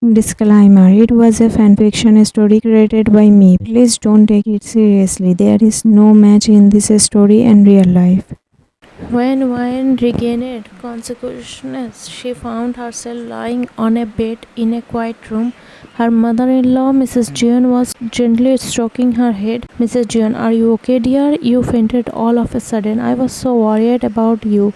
Disclaimer: it was a fanfiction story created by me. Please don't take it seriously. There is no match in this story and real life. When Wine regained consciousness, she found herself lying on a bed in a quiet room. Her mother-in-law, Mrs. Jeon, was gently stroking her head. "Mrs. Jeon, are you okay, dear? You fainted all of a sudden. I was so worried about you."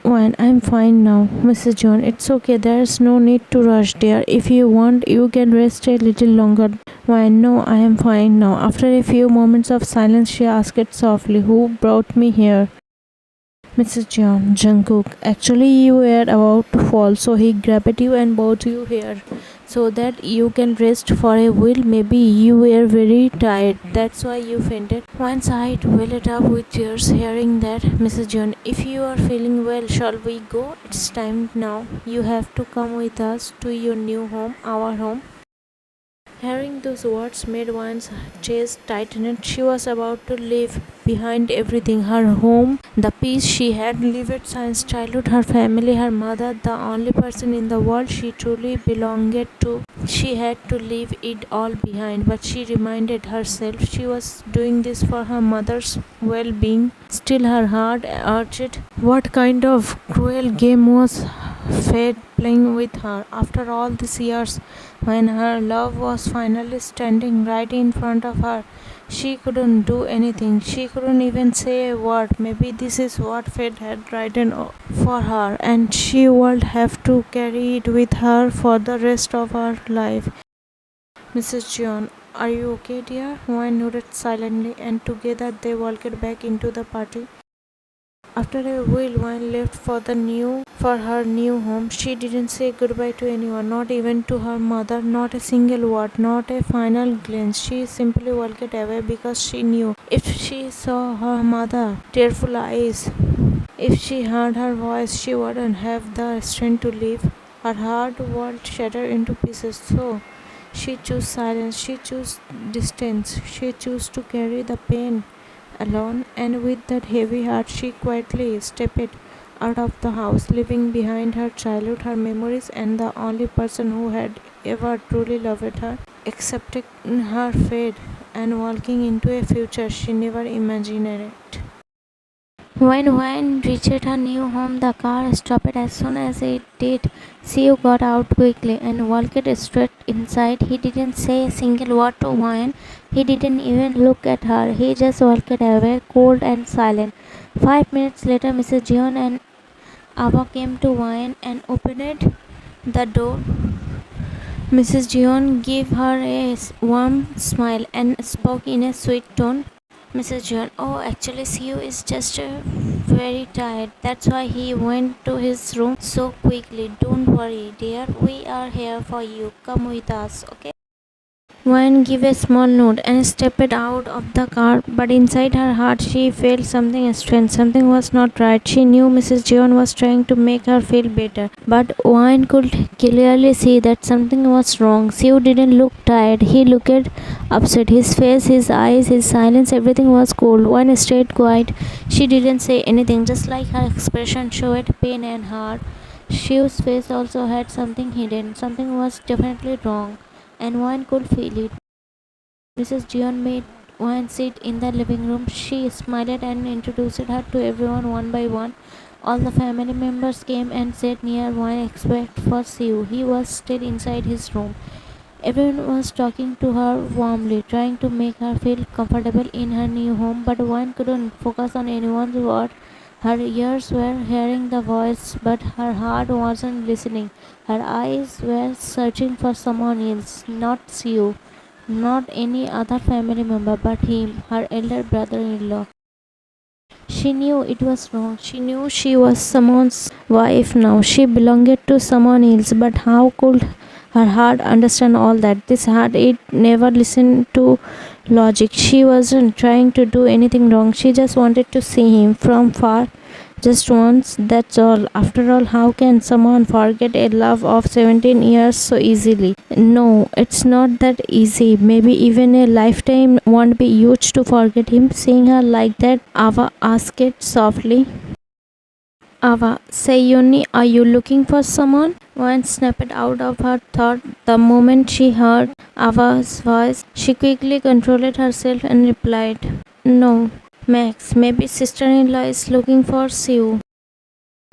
"Wine, I'm fine now, Mrs. Jeon. It's okay. There's no need to rush, dear. If you want, you can rest a little longer." "Wine, no, I am fine now." After a few moments of silence, she asked softly, "Who brought me here?" "Mrs. Jeon, Jungkook. Actually, you were about to fall, so he grabbed you and brought you here so that you can rest for a while. Maybe you were very tired. That's why you fainted." One side welled up with tears hearing that. "Mrs. Jeon, if you are feeling well, shall we go? It's time now. You have to come with us to your new home, our home." Hearing those words made one's chest tighten. She was about to leave behind everything: her home, the peace she had lived since childhood, her family, her mother, the only person in the world she truly belonged to. She had to leave it all behind, but she reminded herself she was doing this for her mother's well being. Still, her heart urged. What kind of cruel game was fate playing with her? After all these years, when her love was finally standing right in front of her, she couldn't do anything. She couldn't even say a word. Maybe this is what fate had written for her, and she would have to carry it with her for the rest of her life. "Mrs. Jeon, are you okay, dear?" Wayne nodded silently, and together they walked back into the party. After a while, Wine left for her new home. She didn't say goodbye to anyone, not even to her mother. Not a single word, not a final glance. She simply walked away because she knew if she saw her mother's tearful eyes, if she heard her voice, she wouldn't have the strength to leave. Her heart would shatter into pieces. So she chose silence. She chose distance. She chose to carry the pain alone, and with that heavy heart, she quietly stepped out of the house, leaving behind her childhood, her memories, and the only person who had ever truly loved her, accepting her fate and walking into a future she never imagined. When Wayne reached her new home, the car stopped as soon as it did. Siwoo got out quickly and walked straight inside. He didn't say a single word to Wayne. He didn't even look at her. He just walked away, cold and silent. 5 minutes later, Mrs. Jeon and Ava came to Wayne and opened the door. Mrs. Jeon gave her a warm smile and spoke in a sweet tone. "Mrs. John, oh, actually, Siwoo is just very tired. That's why he went to his room so quickly. Don't worry, dear. We are here for you. Come with us, okay?" Wayne gave a small nod and stepped out of the car, but inside her heart she felt something strange. Something was not right. She knew Mrs. Jeon was trying to make her feel better, but Wayne could clearly see that something was wrong. Siwoo didn't look tired. He looked upset. His face, his eyes, his silence, everything was cold. Wayne stayed quiet. She didn't say anything, just like her expression showed pain and hurt. Siwoo's face also had something hidden. Something was definitely wrong, and one could feel it. Mrs. Jeon made Wine sit in the living room. She smiled and introduced her to everyone one by one. All the family members came and sat near Wine except for Siwoo. He was still inside his room. Everyone was talking to her warmly, trying to make her feel comfortable in her new home, but Wine couldn't focus on anyone's word. Her ears were hearing the voice, but her heart wasn't listening. Her eyes were searching for someone else, not Siwoo, not any other family member but him, her elder brother-in-law. She knew it was wrong. She knew she was someone's wife now. She belonged to someone else, but how could her heart understand all that? This heart, it never listened to logic. She wasn't trying to do anything wrong. She just wanted to see him from far, just once, that's all. After all, how can someone forget a love of 17 years so easily? No, it's not that easy. Maybe even a lifetime won't be used to forget him. Seeing her like that, Ava asked softly. Ava, Sayoni, are you looking for someone? Wan snapped out of her thought the moment she heard Ava's voice. She quickly controlled herself and replied, No, Max, maybe sister-in-law is looking for Siwoo.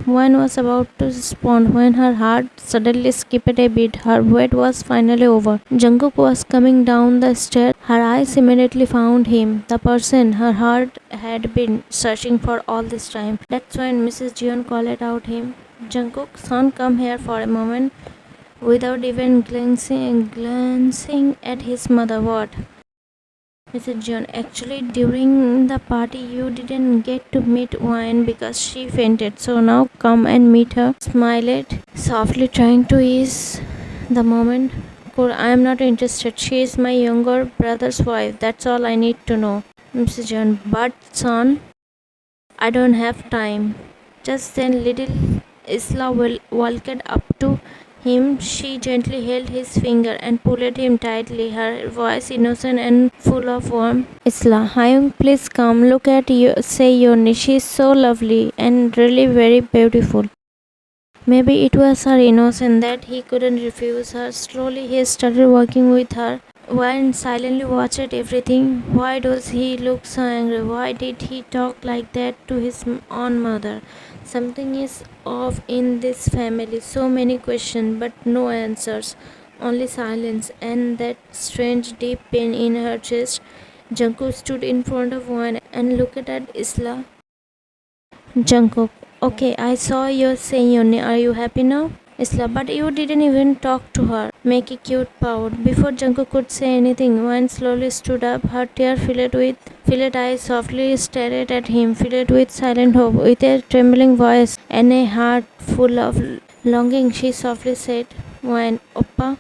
Wan was about to respond when her heart suddenly skipped a beat. Her wait was finally over. Jungkook was coming down the stairs. Her eyes immediately found him, the person her heart had been searching for all this time. That's when Mrs. Jeon called out him. Jungkook, son, come here for a moment. Without even glancing at his mother. What? Mrs. John, actually, during the party, you didn't get to meet Wine because she fainted. So now come and meet her. Smiled softly, trying to ease the moment. I am not interested. She is my younger brother's wife. That's all I need to know. Mrs. John, but son, I don't have time. Just then, little Isla walked up to him. She gently held his finger and pulled him tightly, her voice innocent and full of warmth. Isla, Hyung, please come. Look at you. Say Yoni. She is so lovely and really very beautiful. Maybe it was her innocence that he couldn't refuse her. Slowly, he started walking with her. Wine silently watched everything. Why does he look so angry? Why did he talk like that to his own mother? Something is off in this family. So many questions, but no answers. Only silence and that strange deep pain in her chest. Jungkook stood in front of Wine and looked at Isla. Jungkook, okay, I saw you saying Yoni. Are you happy now? Isla, but you didn't even talk to her. Make a cute pout. Before Jungkook could say anything, Wan slowly stood up, her tear-filled eyes softly stared at him, filled with silent hope. With a trembling voice and a heart full of longing, she softly said, Wan, Oppa.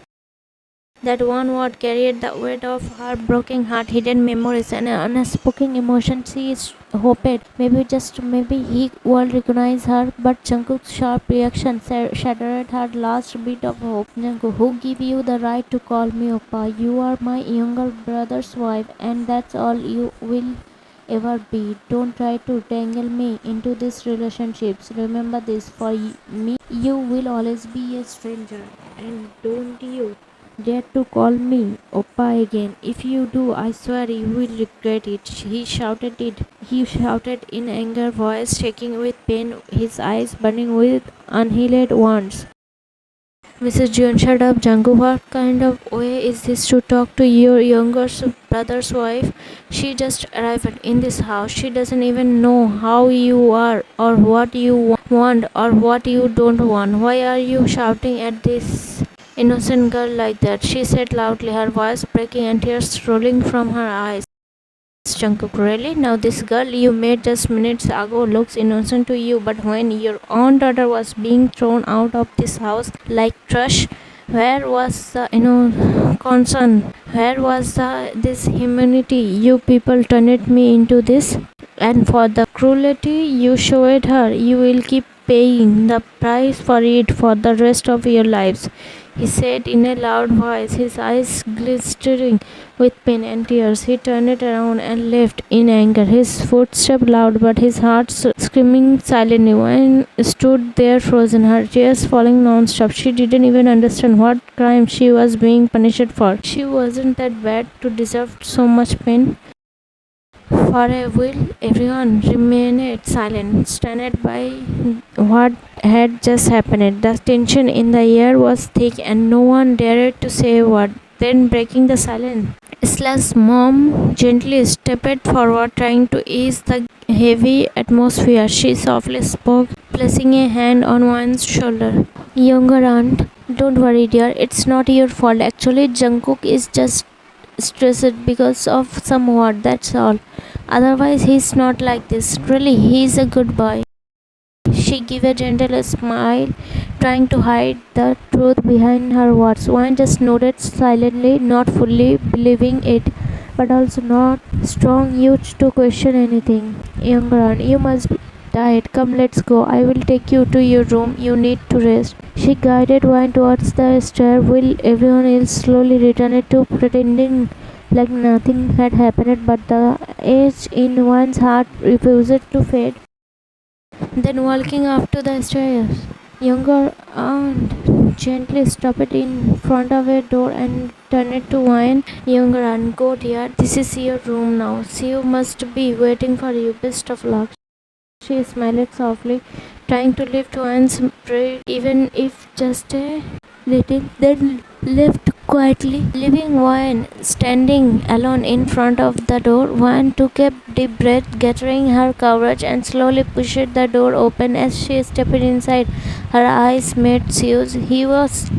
That one word carried the weight of her broken heart, hidden memories, and unspoken emotions. She hoped, maybe just maybe he would recognize her, but Jungkook's sharp reaction shattered her last bit of hope. Jungkook, who gave you the right to call me Oppa? You are my younger brother's wife, and that's all you will ever be. Don't try to tangle me into these relationships. Remember this, for me, you will always be a stranger, and don't you dare to call me Oppa again. If you do, I swear you will regret it. He shouted it. He shouted in anger, voice shaking with pain, his eyes burning with unhealed wounds. Mrs. Jeon, shut up, Jungkook. What kind of way is this to talk to your younger brother's wife? She just arrived in this house. She doesn't even know how you are, or what you want, or what you don't want. Why are you shouting at this innocent girl like that? She said loudly, her voice breaking and tears rolling from her eyes. Jungkook, really? Now this girl you met just minutes ago looks innocent to you, but when your own daughter was being thrown out of this house like trash, where was the concern? Where was this humanity? You people turned me into this, and for the cruelty you showed her, you will keep paying the price for it for the rest of your lives, he said in a loud voice, his eyes glistening with pain and tears. He turned around and left in anger, his footsteps loud but his heart screaming silently. Wine stood there frozen, her tears falling non-stop. She didn't even understand what crime she was being punished for. She wasn't that bad to deserve so much pain. For a while, everyone remained silent, stunned by what had just happened. The tension in the air was thick, and no one dared to say a word. Then, breaking the silence, Isla's mom gently stepped forward, trying to ease the heavy atmosphere. She softly spoke, placing a hand on one's shoulder. Younger aunt, don't worry, dear. It's not your fault. Actually, Jungkook is just stressed because of some word. That's all. Otherwise, he's not like this. Really, he's a good boy. She gave a gentle smile, trying to hide the truth behind her words. One just nodded silently, not fully believing it, but also not strong enough to question anything. Younger aunt, you must be tired. Come, let's go. I will take you to your room. You need to rest. She guided Wine towards the stair while everyone else slowly returned to pretending like nothing had happened, but the edge in one's heart refused to fade. Then walking up to the stairs, younger aunt gently stopped in front of a door and turned to Wine. Younger aunt, go dear, this is your room now. Siwoo must be waiting for you. Best of luck. She smiled softly, trying to lift Wine's braid, even if just a little, then left quietly, leaving Wine standing alone in front of the door. Wine took a deep breath, gathering her courage, and slowly pushed the door open. As she stepped inside, her eyes met Siwoo's. He was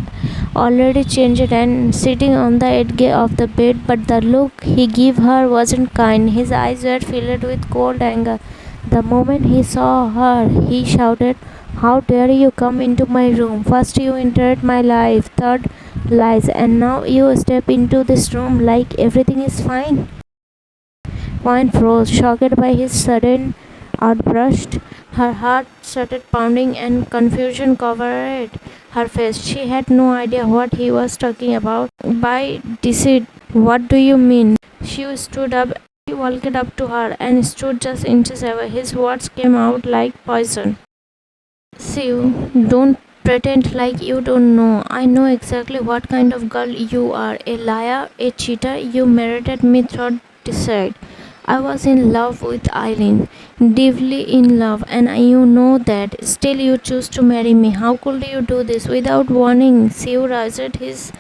already changed and sitting on the edge of the bed, but the look he gave her wasn't kind. His eyes were filled with cold anger. The moment he saw her, he shouted, how dare you come into my room? First you entered my life, third lies, and now you step into this room like everything is fine. Wine froze, shocked by his sudden outburst. Her heart started pounding and confusion covered her face. She had no idea what he was talking about. By deceit, what do you mean? She stood up. He walked up to her and stood just inches away. His words came out like poison. Siwoo, don't pretend like you don't know. I know exactly what kind of girl you are. A liar, a cheater. You merited me through deceit. I was in love with Eileen, deeply in love, and you know that. Still, you choose to marry me. How could you do this without warning? Siwoo raised his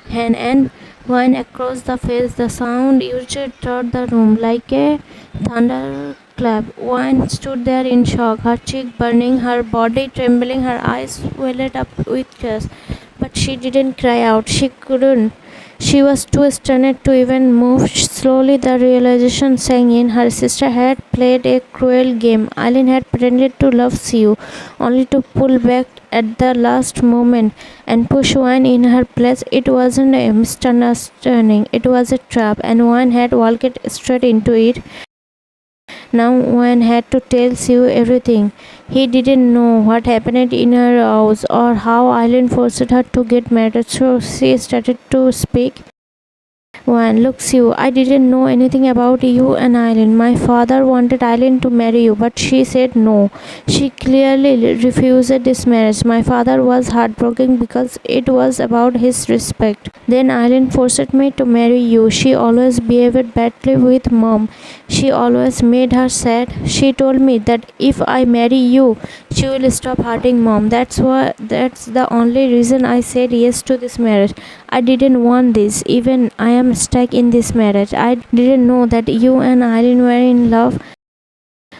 hand and went across the face. The sound used through the room like a thunderclap. Wine stood there in shock, her cheek burning, her body trembling, her eyes welled up with tears. But she didn't cry out. She couldn't. She was too stunned to even move. Slowly, the realization sank in. Her sister had played a cruel game. Eileen had pretended to love Siwoo, only to pull back at the last moment and push Wine in her place. It wasn't a misunderstanding, it was a trap, and Wine had walked straight into it. Now Wine had to tell Siwoo everything. He didn't know what happened in her house or how Eileen forced her to get married, so she started to speak. One, look, Siwoo, I didn't know anything about you and Eileen. My father wanted Eileen to marry you, but she said no. She clearly refused this marriage. My father was heartbroken because it was about his respect. Then Eileen forced me to marry you. She always behaved badly with mom. She always made her sad. She told me that if I marry you, she will stop hurting mom. That's the only reason I said yes to this marriage. I didn't want this. Even I am stuck in this marriage. I didn't know that you and Eileen were in love.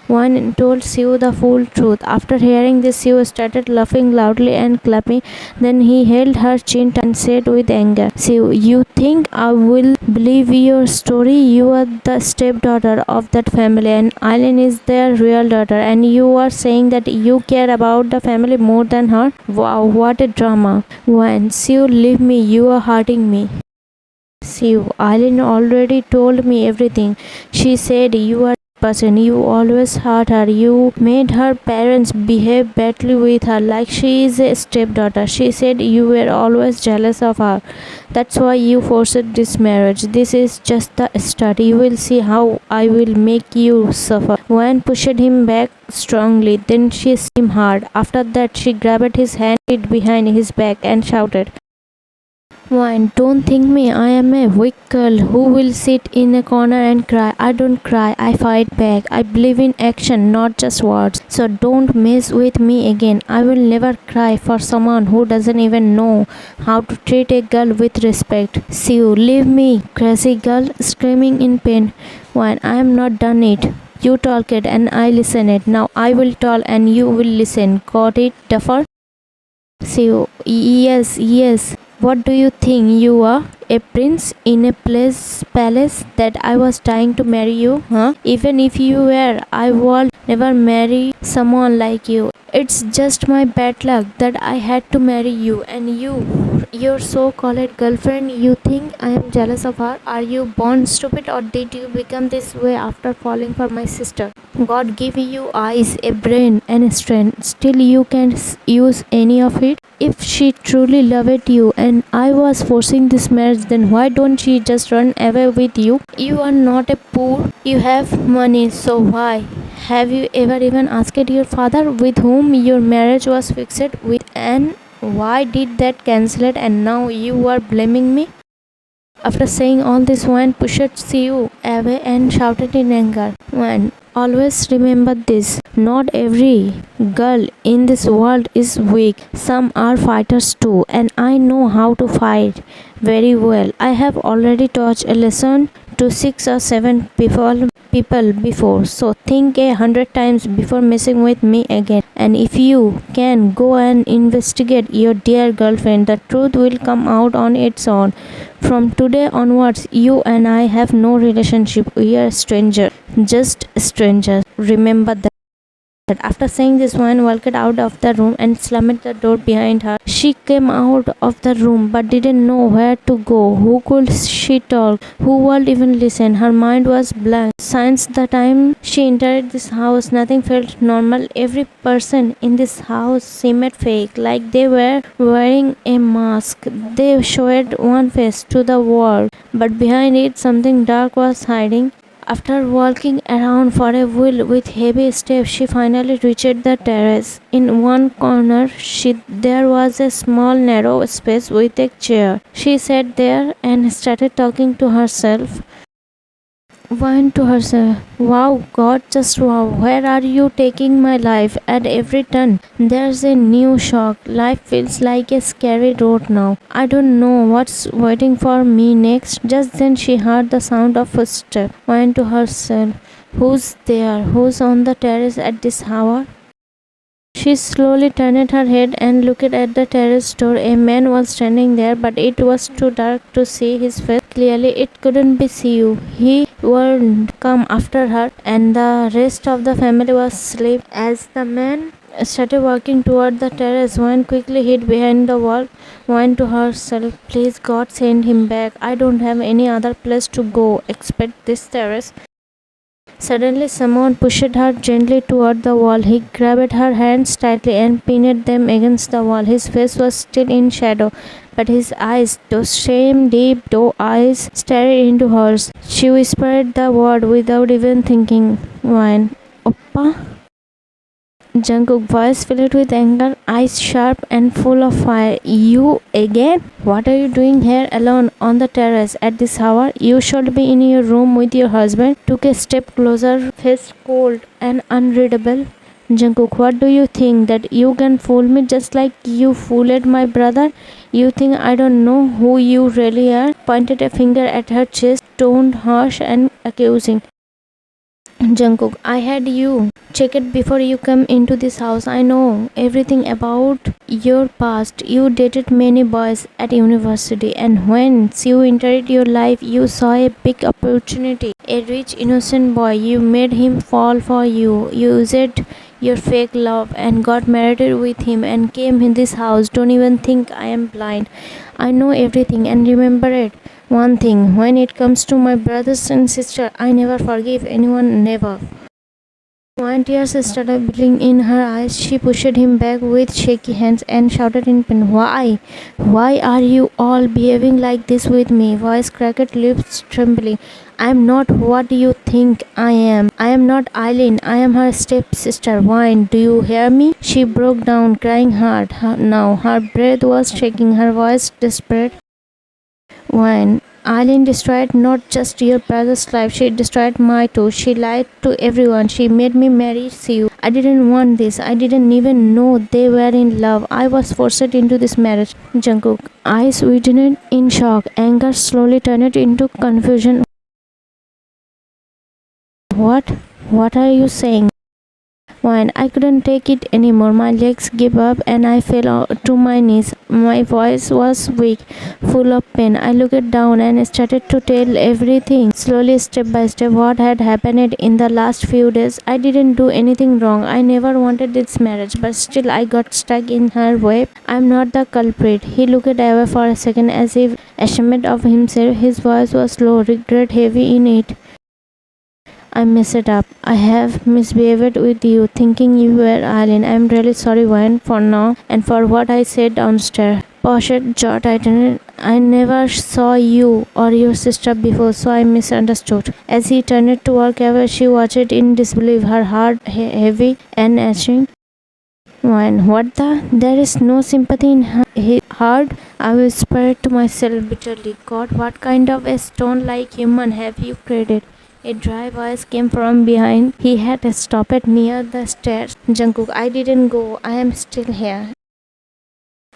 One told Siwoo the full truth. After hearing this, Siwoo started laughing loudly and clapping. Then he held her chin and said with anger, Siwoo, you think I will believe your story? You are the stepdaughter of that family and Eileen is their real daughter, and you are saying that you care about the family more than her? Wow, what a drama. One, Siwoo, leave me. You are hurting me. Siwoo, Eileen already told me everything. She said you are person. You always hurt her. You made her parents behave badly with her like she is a stepdaughter. She said you were always jealous of her. That's why you forced this marriage. This is just the start. You will see how I will make you suffer. Wan pushed him back strongly. Then she hit him hard. After that, she grabbed his hand behind his back and shouted, Wine, don't think me. I am a weak girl who will sit in a corner and cry. I don't cry. I fight back. I believe in action, not just words. So don't mess with me again. I will never cry for someone who doesn't even know how to treat a girl with respect. Siwoo, leave me, crazy girl, screaming in pain. Wine, I am not done it. You talked and I listened. Now I will talk and you will listen. Got it, duffer? Siwoo, yes. What do you think you are? A prince in a palace that I was trying to marry you? Huh? Even if you were, I would never marry someone like you. It's just my bad luck that I had to marry you, and your so-called girlfriend, you think I am jealous of her? Are you born stupid, or did you become this way after falling for my sister? God gave you eyes, a brain and a strength. Still you can't use any of it. If she truly loved you and I was forcing this marriage, then why don't she just run away with you? You are not a poor. You have money, so why Have you ever even asked your father with whom your marriage was fixed with, and why did that cancel it, and now you are blaming me? After saying all this, Wan pushed Siwoo away and shouted in anger, Wan, always remember this. Not every girl in this world is weak. Some are fighters too, and I know how to fight very well. I have already taught a lesson to 6 or 7 people before, so think 100 times before messing with me again. And if you can go and investigate your dear girlfriend, the truth will come out on its own. From today onwards, you and I have no relationship. We are strangers, just strangers. Remember that. After saying this, one walked out of the room and slammed the door behind her. She came out of the room but didn't know where to go. Who could she talk? Who would even listen? Her mind was blank. Since the time she entered this house, nothing felt normal. Every person in this house seemed fake, like they were wearing a mask. They showed one face to the world, but behind it something dark was hiding. After walking around for a while with heavy steps, she finally reached the terrace. In one corner, there was a small narrow space with a chair. She sat there and started talking to herself. Went to herself, wow, God, just wow, where are you taking my life? At every turn, there's a new shock. Life feels like a scary road now. I don't know what's waiting for me next. Just then she heard the sound of footsteps. Went to herself, who's there? Who's on the terrace at this hour? She slowly turned her head and looked at the terrace door. A man was standing there, but it was too dark to see his face clearly. It couldn't be Siwoo. He would come after her, and the rest of the family was asleep. As the man started walking toward the terrace, one quickly hid behind the wall, went to herself, please God send him back. I don't have any other place to go except this terrace. Suddenly someone pushed her gently toward the wall. He grabbed her hands tightly and pinned them against the wall. His face was still in shadow, but his eyes, those same deep doe eyes, stared into hers. She whispered the word without even thinking. Wine. Oppa? Jungkook, voice filled with anger, eyes sharp and full of fire. You again? What are you doing here alone on the terrace at this hour? You should be in your room with your husband. Took a step closer, face cold and unreadable. Jungkook, what do you think? That you can fool me just like you fooled my brother? You think I don't know who you really are? Pointed a finger at her chest, toned harsh and accusing. Jungkook, I had you checked before you come into this house. I know everything about your past. You dated many boys at university, and when Siwoo entered your life, you saw a big opportunity. A rich, innocent boy, you made him fall for you. You used your fake love and got married with him and came in this house. Don't even think I am blind. I know everything, and remember it. One thing, when it comes to my brothers and sister, I never forgive anyone, never. When tears started bubbling in her eyes, she pushed him back with shaky hands and shouted in pain, why? Why are you all behaving like this with me? Voice cracked, lips trembling. I am not what you think I am. I am not Eileen. I am her stepsister. Wine, do you hear me? She broke down, crying hard. Now her breath was shaking, her voice desperate. Wine. Eileen destroyed not just your brother's life, she destroyed mine too. She lied to everyone. She made me marry Siwoo. I didn't want this. I didn't even know they were in love. I was forced into this marriage. Jungkook, eyes widened in shock. Anger slowly turned into confusion. What? What are you saying? Wine. I couldn't take it anymore. My legs gave up and I fell to my knees. My voice was weak, full of pain. I looked down and started to tell everything, slowly, step by step, what had happened in the last few days. I didn't do anything wrong. I never wanted this marriage, but still I got stuck in her web. I'm not the culprit. He looked away for a second as if ashamed of himself. His voice was low, regret heavy in it. I messed it up. I have misbehaved with you, thinking you were alien. I'm really sorry, Wayne, for now and for what I said downstairs. Poshut jaw tightened. I never saw you or your sister before, so I misunderstood. As he turned to walk away, she watched in disbelief, her heart heavy and aching. Wayne, what the? There is no sympathy in his heart. I whispered to myself bitterly. God, what kind of a stone-like human have you created? A dry voice came from behind. He had stopped near the stairs. Jungkook, I didn't go. I am still here.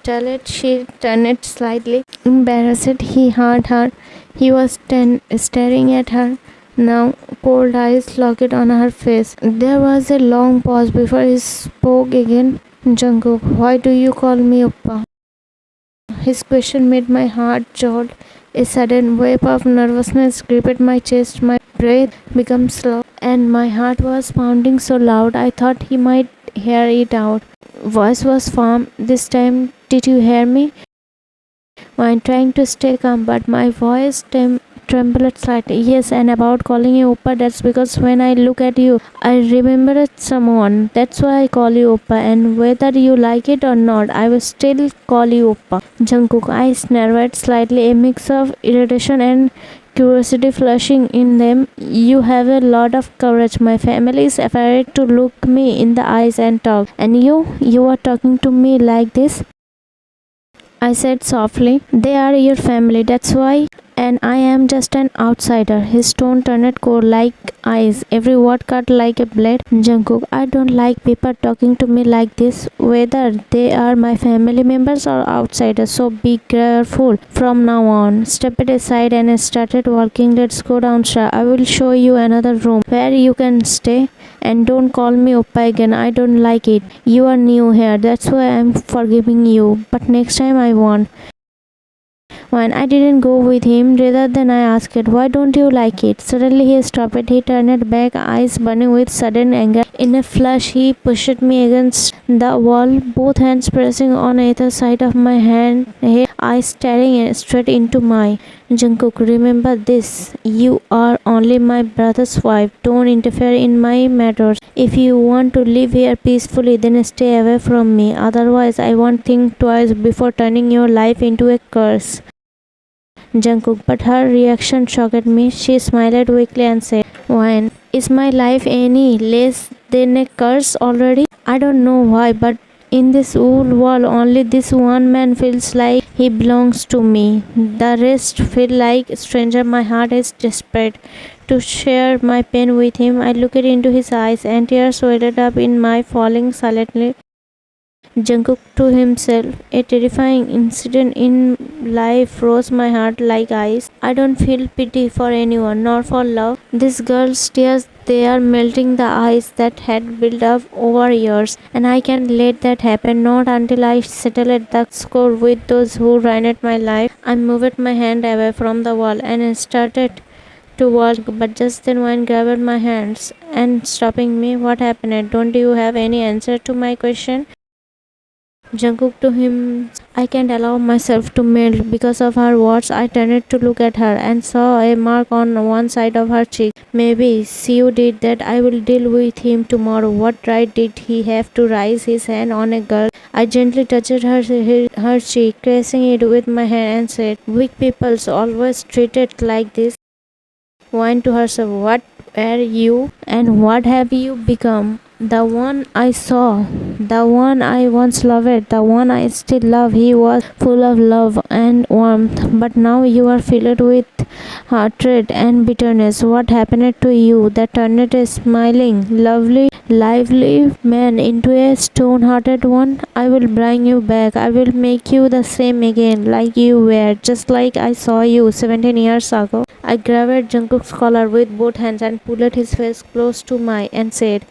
Tell it. She turned slightly embarrassed. He heard her. He was staring at her. Now, cold eyes locked on her face. There was a long pause before he spoke again. Jungkook, why do you call me Oppa? His question made my heart jolt. A sudden wave of nervousness gripped my chest. My breath became slow, and my heart was pounding so loud I thought he might hear it out. Voice was firm this time. Did you hear me? I'm trying to stay calm, but my voice trembled slightly. Yes, and about calling you Oppa, that's because when I look at you, I remember someone. That's why I call you Oppa, and whether you like it or not, I will still call you Oppa. Jungkook eyes narrowed slightly, a mix of irritation and curiosity flashing in them. You have a lot of courage. My family is afraid to look me in the eyes and talk. And you are talking to me like this? I said softly. They are your family, that's why. And I am just an outsider. His tone turned cold like ice, every word cut like a blade. Jungkook, I don't like people talking to me like this, whether they are my family members or outsiders, so be careful from now on. Stepped aside and started walking. Let's go downstairs. I will show you another room where you can stay. And don't call me Oppa again. I don't like it. You are new here. That's why I'm forgiving you. But next time I won't. When I didn't go with him, rather than I asked, why don't you like it? Suddenly he stopped. He turned back, eyes burning with sudden anger. In a flash, he pushed me against the wall, both hands pressing on either side of my hand, his eyes staring straight into mine. Jungkook, remember this. You are only my brother's wife. Don't interfere in my matters. If you want to live here peacefully, then stay away from me. Otherwise, I won't think twice before turning your life into a curse. Jungkook, but her reaction shocked me. She smiled weakly and said, Why is my life any less than a curse already? I don't know why, but in this whole world, only this one man feels like he belongs to me. The rest feel like stranger. My heart is desperate to share my pain with him. I looked into his eyes, and tears welled up in my falling silently. Jungkook to himself, a terrifying incident in life froze my heart like ice. I don't feel pity for anyone, nor for love. This girl's tears, they are melting the ice that had built up over years, and I can't let that happen, not until I settle the score with those who ruined my life. I moved my hand away from the wall and started to walk, but just then one grabbed my hands and stopping me. What happened? Don't you have any answer to my question? Jungkook to him, I can't allow myself to melt because of her words. I turned to look at her and saw a mark on one side of her cheek. Maybe Siwoo did that. I will deal with him tomorrow. What right did he have to raise his hand on a girl? I gently touched her cheek, caressing it with my hand and said, Weak people's always treated like this. Whined to herself, what were you and what have you become? The one I saw, the one I once loved, the one I still love. He was full of love and warmth, but now you are filled with hatred and bitterness. What happened to you that turned a smiling, lovely, lively man into a stone-hearted one? I will bring you back. I will make you the same again, like you were, just like I saw you 17 years ago. I grabbed Jungkook's collar with both hands and pulled his face close to mine and said,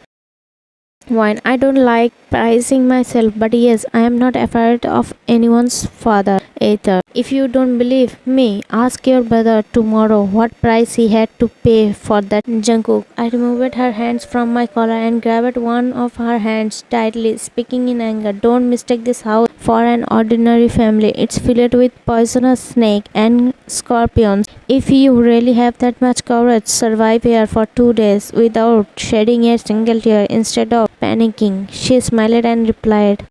Wine, I don't like praising myself, but yes, I am not afraid of anyone's father either. If you don't believe me, ask your brother tomorrow what price he had to pay for that. Jungkook, I removed her hands from my collar and grabbed one of her hands tightly, speaking in anger. Don't mistake this house for an ordinary family. It's filled with poisonous snake and scorpions. If you really have that much courage, survive here for 2 days without shedding a single tear instead of panicking. She smiled and replied,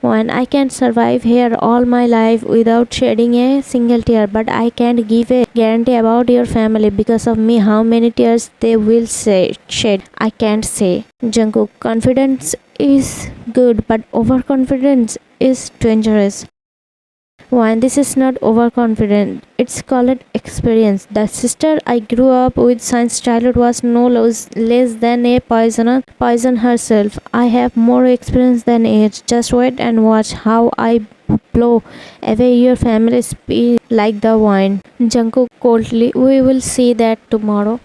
"One, I can survive here all my life without shedding a single tear, but I can't give a guarantee about your family because of me how many tears they will shed. I can't say." Jungkook, confidence is good, but overconfidence is dangerous. One, this is not overconfident. It's called experience. The sister I grew up with since childhood was no less than a poison herself. I have more experience than age. Just wait and watch how I blow away your family's speed like the wine. Jungkook coldly, "We will see that tomorrow."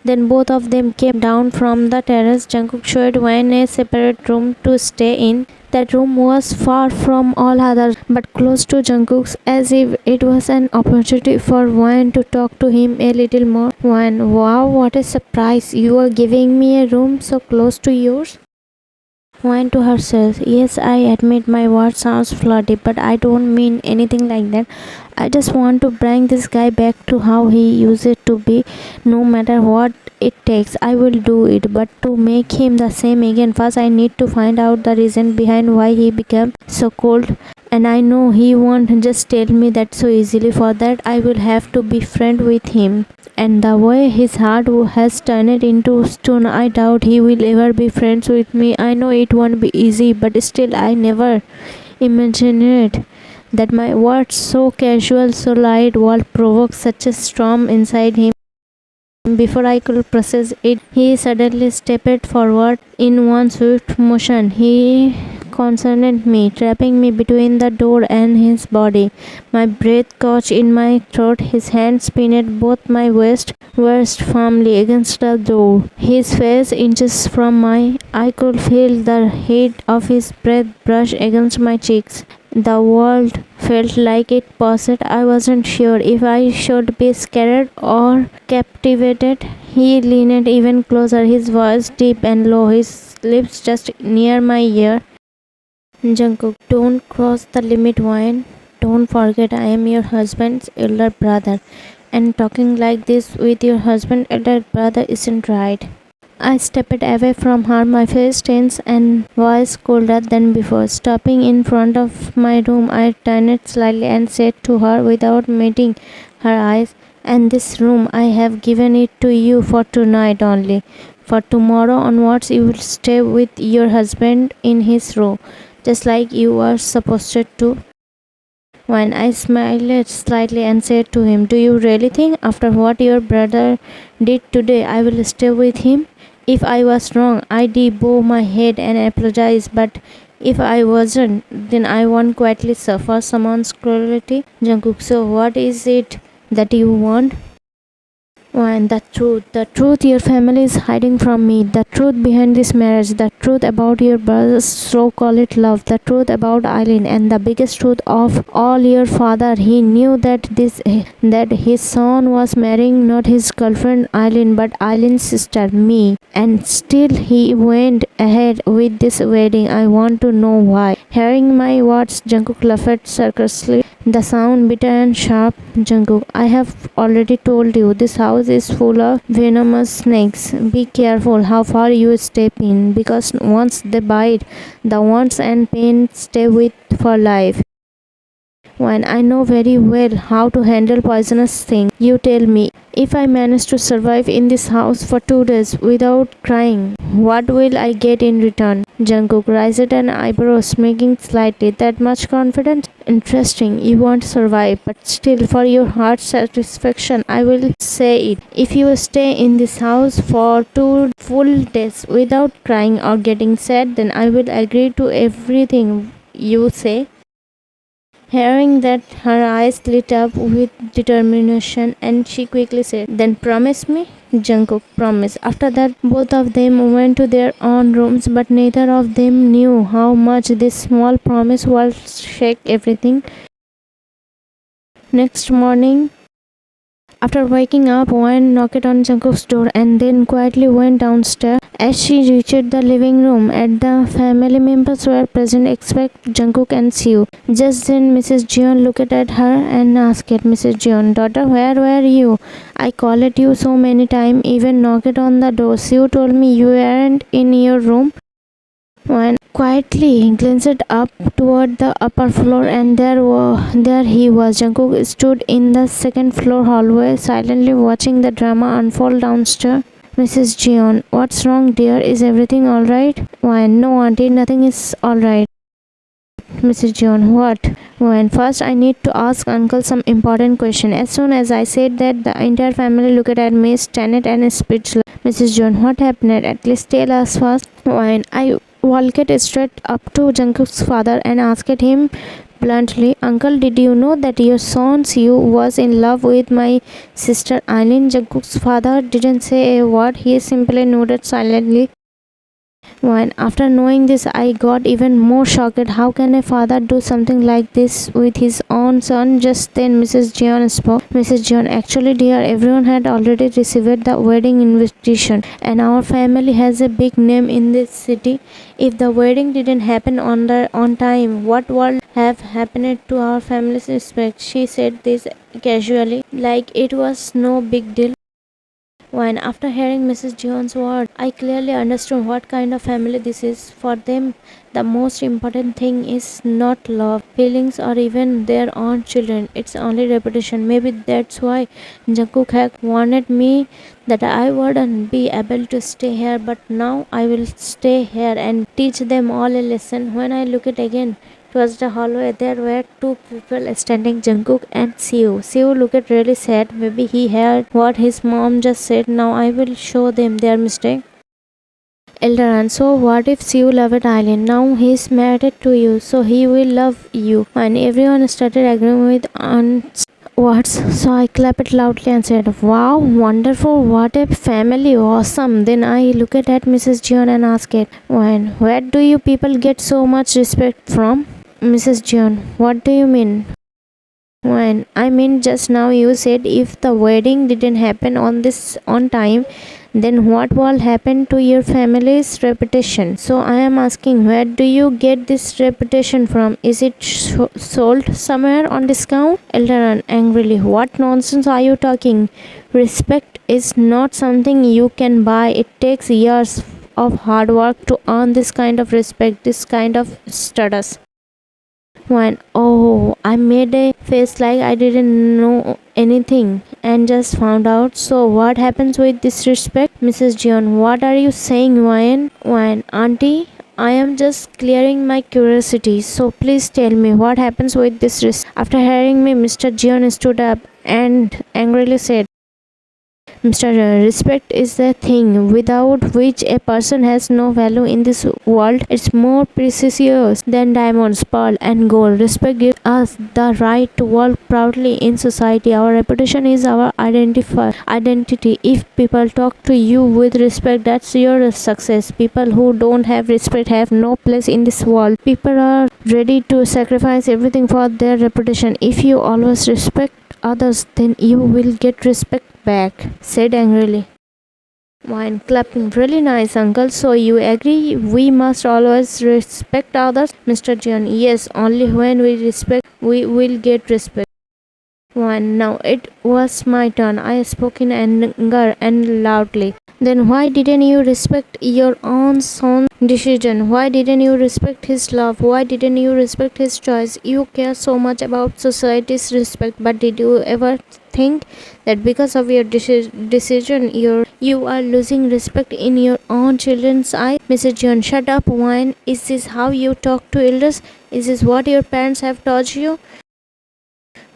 Then both of them came down from the terrace. Jungkook showed Wayne a separate room to stay in. That room was far from all others, but close to Jungkook's, as if it was an opportunity for Wayne to talk to him a little more. Wayne, "Wow, what a surprise! You are giving me a room so close to yours?" Went to herself. "Yes, I admit my word sounds flirty, but I don't mean anything like that. I just want to bring this guy back to how he used to be. No matter what it takes, I will do it. But to make him the same again, first I need to find out the reason behind why he became so cold. And I know he won't just tell me that so easily. For that, I will have to be friend with him. And the way his heart has turned into stone, I doubt he will ever be friends with me. I know it won't be easy, but still I never imagined that my words so casual, so light, will provoke such a storm inside him. Before I could process it, he suddenly stepped forward in one swift motion. He confronted me, trapping me between the door and his body. My breath caught in my throat. His hands pinned both my waist firmly against the door. His face inches from mine. I could feel the heat of his breath brush against my cheeks. The world felt like it paused. I wasn't sure if I should be scared or captivated. He leaned even closer, his voice deep and low, his lips just near my ear. "Jungkook, don't cross the limit, Wayne. Don't forget I am your husband's elder brother, and talking like this with your husband's elder brother isn't right." I stepped away from her, my face tense and voice colder than before. Stopping in front of my room, I turned slightly and said to her without meeting her eyes, "And this room, I have given it to you for tonight only. For tomorrow onwards, you will stay with your husband in his room, just like you were supposed to." When I smiled slightly and said to him, "Do you really think after what your brother did today, I will stay with him? If I was wrong, I did bow my head and apologize, but if I wasn't, then I won't quietly suffer someone's cruelty." Jungkook, "So what is it that you want?" "And the truth your family is hiding from me, the truth behind this marriage, the truth about your brother's so-called love, the truth about Eileen, and the biggest truth of all, your father. He knew that his son was marrying not his girlfriend Eileen, but Eileen's sister, me, and still he went ahead with this wedding. I want to know why." Hearing my words, Jungkook laughed circuitously, the sound bitter and sharp. "Jungkook, I have already told you, this house is full of venomous snakes. Be careful how far you step in, because once they bite, the wounds and pain stay with for life. When I know very well how to handle poisonous things. You tell me, if I manage to survive in this house for 2 days without crying, what will I get in return?" Jungkook raised an eyebrow, smirking slightly. "That much confidence? Interesting. You won't survive, but still, for your heart's satisfaction, I will say it. If you stay in this house for 2 full days without crying or getting sad, then I will agree to everything you say." Hearing that, her eyes lit up with determination, and she quickly said, "Then promise me." Jungkook promised. After that, both of them went to their own rooms, but neither of them knew how much this small promise will shake everything. Next morning, After waking up, Wan knocked on Jungkook's door and then quietly went downstairs. As she reached the living room, the family members were present except Jungkook and Siwoo. Just then, Mrs. Jeon looked at her and asked, "Mrs. Jeon, daughter, where were you? I called you so many times, even knocked on the door. Siwoo told me you weren't in your room." Wan quietly glanced up toward the upper floor, and there he was. Jungkook stood in the second floor hallway, silently watching the drama unfold downstairs. "Mrs. Jeon, what's wrong, dear? Is everything alright?" "Wan, no, auntie, nothing is alright." "Mrs. Jeon, what?" "Wan, first I need to ask uncle some important question." As soon as I said that, the entire family looked at me, stunned and speechless. "Mrs. Jeon, what happened? At least tell us first." "Wan, I walked straight up to Jungkook's father and asked him bluntly, 'Uncle, did you know that your son Siwoo was in love with my sister Eileen?' Jungkook's father didn't say a word. He simply nodded silently. When after knowing this, I got even more shocked. How can a father do something like this with his own son? Just then Mrs. Jeon spoke. "Mrs. Jeon, actually dear, everyone had already received the wedding invitation and our family has a big name in this city. If the wedding didn't happen on time, what would have happened to our family's respect?" She said this casually, like it was no big deal. When after hearing Mrs. Jeon's word, I clearly understood what kind of family this is. For them, the most important thing is not love, feelings, or even their own children. It's only reputation. Maybe that's why Jungkook had warned me that I wouldn't be able to stay here, but now I will stay here and teach them all a lesson. When I looked again towards the hallway, there were two people standing, Jungkook and Siwoo. Siwoo looked really sad. Maybe he heard what his mom just said. Now I will show them their mistake. Eldaran, so what if Siwoo loved Eileen? Now he's married to you, so he will love you. And everyone started agreeing with Aunt's words, so I clapped loudly and said, "Wow, wonderful, what a family, awesome." Then I looked at Mrs. Jeon and asked, Where do you people get so much respect from?" "Mrs. Jeon, what do you mean?" I mean, just now you said if the wedding didn't happen on time, then what will happen to your family's reputation? So I am asking, where do you get this reputation from? Is it sold somewhere on discount?" Eldaran angrily, "What nonsense are you talking? Respect is not something you can buy. It takes years of hard work to earn this kind of respect, this kind of status." Oh, I made a face like I didn't know anything and just found out. "So what happens with this respect?" "Mrs. Jeon, what are you saying, Wayne?" "Auntie, I am just clearing my curiosity, so please tell me what happens with this respect." After hearing me, Mr. Jeon stood up and angrily said, "Mr. Respect is the thing without which a person has no value in this world. It's more precious than diamonds, pearl, and gold. Respect gives us the right to walk proudly in society. Our reputation is our identity. If people talk to you with respect, that's your success. People who don't have respect have no place in this world. People are ready to sacrifice everything for their reputation. If you always respect others, then you will get respect back," said angrily. Wine clapping. "Really nice, uncle. So you agree we must always respect others?" "Mr. Jeon, yes, only when we respect, we will get respect." Wine, now it was my turn. I spoke in anger and loudly. "Then why didn't you respect your own son's decision? Why didn't you respect his love? Why didn't you respect his choice? You care so much about society's respect, but did you ever think that because of your decision you are losing respect in your own children's eyes?" "Mrs. John, shut up, Wine. Is this how you talk to elders? Is this what your parents have taught you?"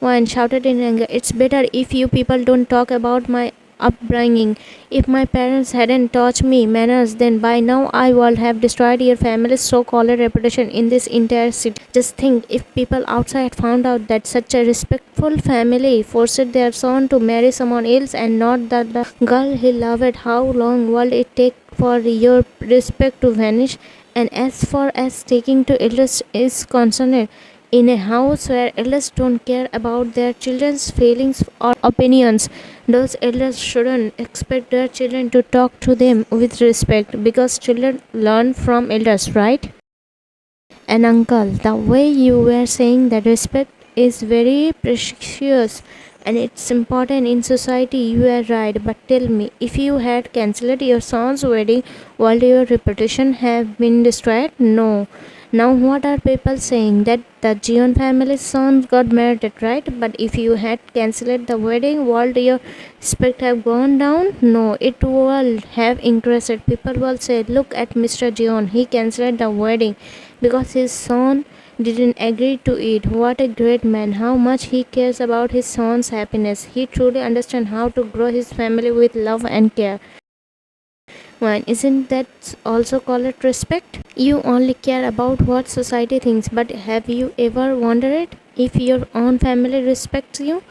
Wine shouted in anger. "It's better if you people don't talk about my upbringing. If my parents hadn't taught me manners, then by now I would have destroyed your family's so-called reputation in this entire city. Just think, if people outside found out that such a respectful family forced their son to marry someone else and not the girl he loved, how long will it take for your respect to vanish? And as far as taking to elders is concerned, In a house where elders don't care about their children's feelings or opinions, those elders shouldn't expect their children to talk to them with respect because children learn from elders, right? And uncle, the way you were saying that respect is very precious and it's important in society, you are right. But tell me, if you had cancelled your son's wedding, would your reputation have been destroyed? No. Now what are people saying? That the Jeon family's son got married, right? But if you had cancelled the wedding, would your respect have gone down? No, it will have increased. People will say, look at Mr. Jeon, he cancelled the wedding because his son didn't agree to it. What a great man, how much he cares about his son's happiness. He truly understands how to grow his family with love and care. One, isn't that also called respect? You only care about what society thinks, but have you ever wondered if your own family respects you?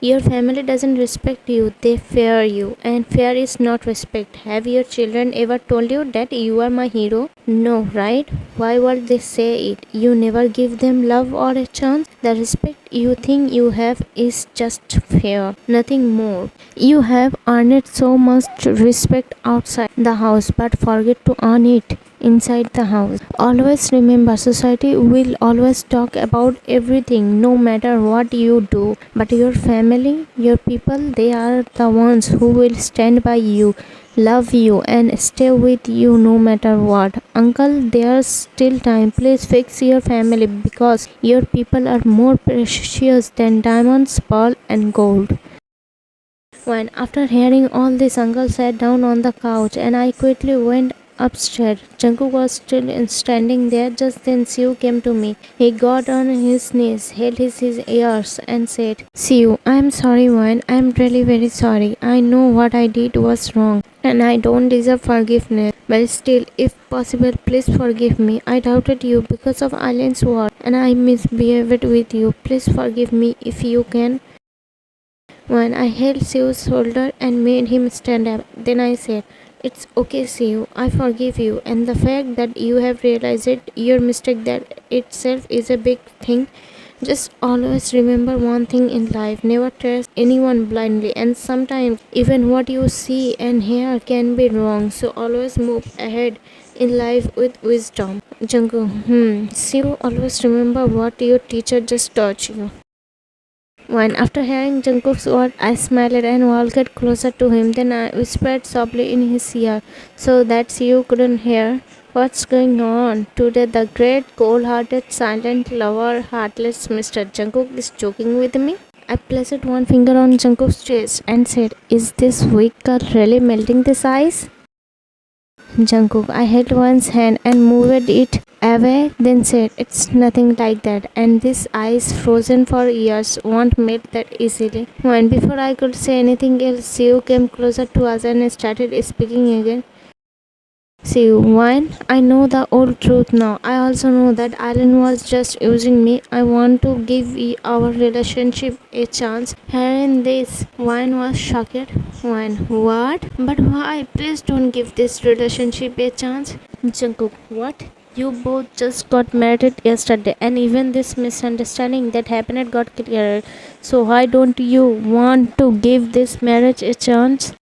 Your family doesn't respect you, they fear you, and fear is not respect. Have your children ever told you that you are my hero? No, right? Why would they say it? You never give them love or a chance. The respect you think you have is just fear, nothing more. You have earned so much respect outside the house, but forget to earn it inside the house. Always remember, society will always talk about everything, no matter what you do. But your family, your people, they are the ones who will stand by you, love you, and stay with you no matter what. Uncle, there's still time. Please fix your family because your people are more precious than diamonds, pearl, and gold. When after hearing all this, uncle sat down on the couch and I quickly went upstairs. Jungkook was still standing there. Just then Siwoo came to me. He got on his knees, held his ears and said, Siwoo, I am sorry Wan. I am really very sorry. I know what I did was wrong and I don't deserve forgiveness. But still, if possible, please forgive me. I doubted you because of Island's word and I misbehaved with you. Please forgive me if you can. When I held Siwoo's shoulder and made him stand up, then I said, It's okay, Siwoo, I forgive you, and the fact that you have realized your mistake that itself is a big thing. Just always remember one thing in life, never trust anyone blindly, and sometimes even what you see and hear can be wrong, so always move ahead in life with wisdom. Jungkook, Siwoo, always remember what your teacher just taught you. When after hearing Jungkook's word, I smiled and walked closer to him. Then I whispered softly in his ear so that Siwoo couldn't hear. What's going on? Today the great, cold-hearted, silent lover, heartless Mr. Jungkook is joking with me? I placed one finger on Jungkook's chest and said, Is this weak girl really melting this ice? Jungkook, I held one's hand and moved it away, then said, It's nothing like that, and this ice frozen for years won't melt that easily. When before I could say anything else, Siwoo came closer to us and started speaking again. One, I know the old truth now. I also know that Alan was just using me. I want to give our relationship a chance. Hearing this, Wine was shocked. Wine, what? But why? Please don't give this relationship a chance. Jungkook, what? You both just got married yesterday, and even this misunderstanding that happened got cleared. So why don't you want to give this marriage a chance?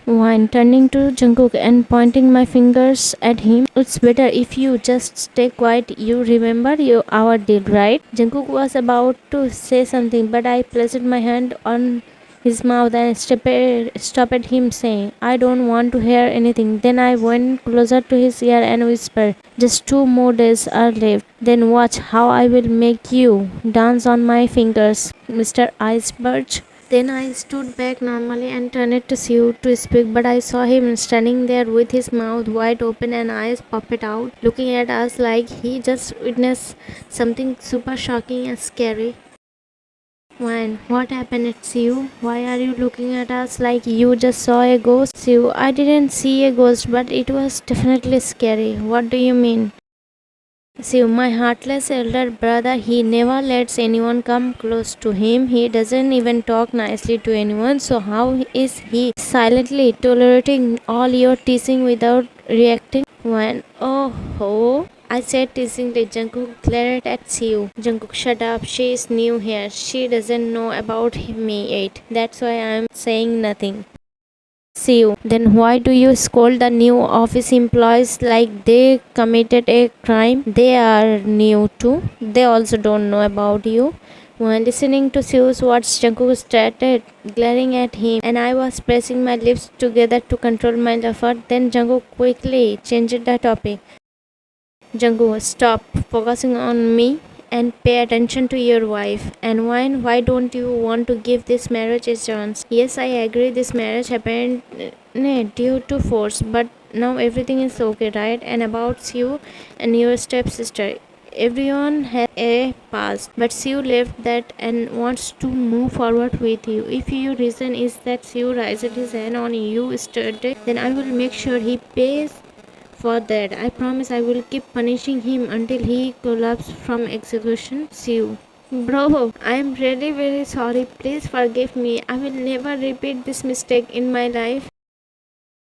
Wine, turning to Jungkook and pointing my fingers at him. It's better if you just stay quiet. You remember our deal, right? Jungkook was about to say something, but I placed my hand on his mouth and stopped him, saying, I don't want to hear anything. Then I went closer to his ear and whispered, Just 2 more days are left. Then watch how I will make you dance on my fingers, Mr. Iceberg. Then I stood back normally and turned to Siwoo to speak, but I saw him standing there with his mouth wide open and eyes popped out, looking at us like he just witnessed something super shocking and scary. When what happened at Siwoo? Why are you looking at us like you just saw a ghost? Siwoo, I didn't see a ghost, but it was definitely scary. What do you mean? See, my heartless elder brother, he never lets anyone come close to him. He doesn't even talk nicely to anyone. So how is he silently tolerating all your teasing without reacting? When, oh, I said teasingly. Jungkook glared at Siwoo. Jungkook, shut up. She is new here. She doesn't know about me yet. That's why I'm saying nothing. Siwoo, then why do you scold the new office employees like they committed a crime? They are new too. They also don't know about you. When listening to Siwoo's words, Jungkook started glaring at him, and I was pressing my lips together to control my laughter. Then Jungkook quickly changed the topic. Jungkook, stop focusing on me and pay attention to your wife. And why don't you want to give this marriage a chance? Yes, I agree this marriage happened due to force, but now everything is okay, right? And about you and your stepsister. Everyone has a past, but Siwoo left that and wants to move forward with you. If your reason is that Siwoo raised his hand on you yesterday, then I will make sure he pays for that. I promise I will keep punishing him until he collapses from execution. Siwoo. Bro, I am really very sorry. Please forgive me. I will never repeat this mistake in my life.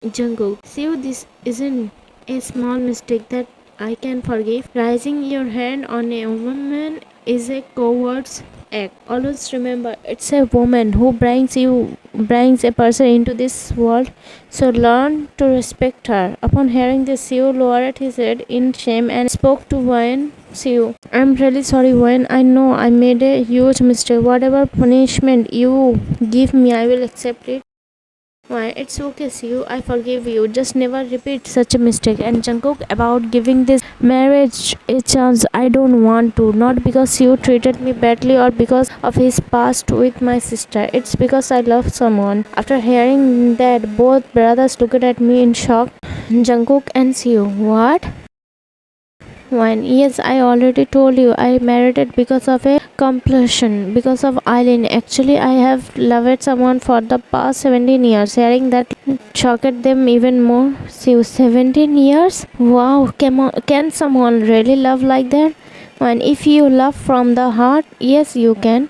Jungkook, Siwoo, this isn't a small mistake that I can forgive. Raising your hand on a woman is a coward's act. Always remember, it's a woman who brings a person into this world. So learn to respect her. Upon hearing this, Siwoo lowered his head in shame and spoke to Wayne. Siwoo, I'm really sorry, Wayne. I know I made a huge mistake. Whatever punishment you give me, I will accept it. Why, it's okay, Siwoo. I forgive you. Just never repeat such a mistake. And Jungkook, about giving this marriage a chance, I don't want to. Not because Siwoo treated me badly or because of his past with my sister. It's because I love someone. After hearing that, both brothers looked at me in shock. Jungkook and Siwoo, what? One, yes, I already told you I married it because of a compulsion, because of Eileen. Actually, I have loved someone for the past 17 years. Hearing that shocked them even more. See, 17 years? Wow, can someone really love like that? And if you love from the heart, yes, you can.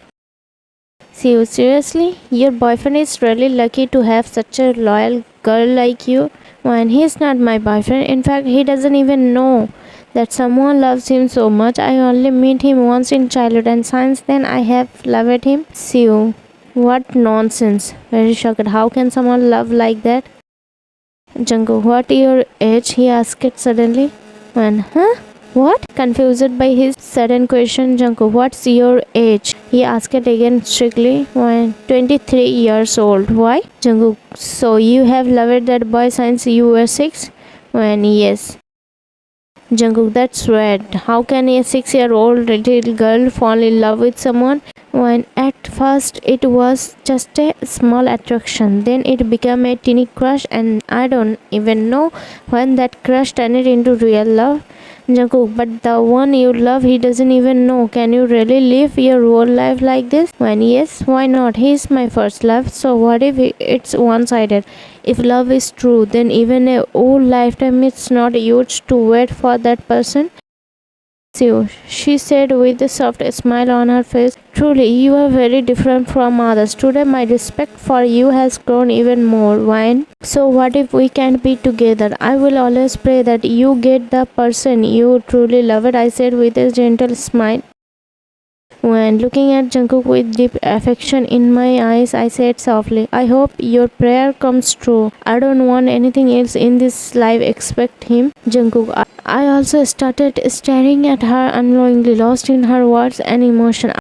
See, seriously? Your boyfriend is really lucky to have such a loyal girl like you. And he's not my boyfriend. In fact, he doesn't even know that someone loves him so much. I only met him once in childhood, and since then I have loved him. Siwoo, what nonsense. Very shocked. How can someone love like that? Jungkook, what your age? He asked suddenly. When, huh? What? Confused by his sudden question, Jungkook, what's your age? He asked again strictly. When 23 years old. Why? Jungkook, so you have loved that boy since you were 6? When, yes. Jungkook, that's weird. How can a 6-year-old little girl fall in love with someone when at first it was just a small attraction, then it became a teeny crush, and I don't even know when that crush turned into real love? Jungkook, but the one you love, he doesn't even know. Can you really live your whole life like this? When yes, why not? He's my first love. So what if it's one-sided? If love is true, then even a whole lifetime it's not huge to wait for that person. Siwoo, she said with a soft smile on her face. Truly, you are very different from others. Today, my respect for you has grown even more. Wine. So, what if we can't be together? I will always pray that you get the person you truly love. I said with a gentle smile. When looking at Jungkook with deep affection in my eyes, I said softly, I hope your prayer comes true. I don't want anything else in this life except him. Jungkook, I also started staring at her unknowingly, lost in her words and emotion.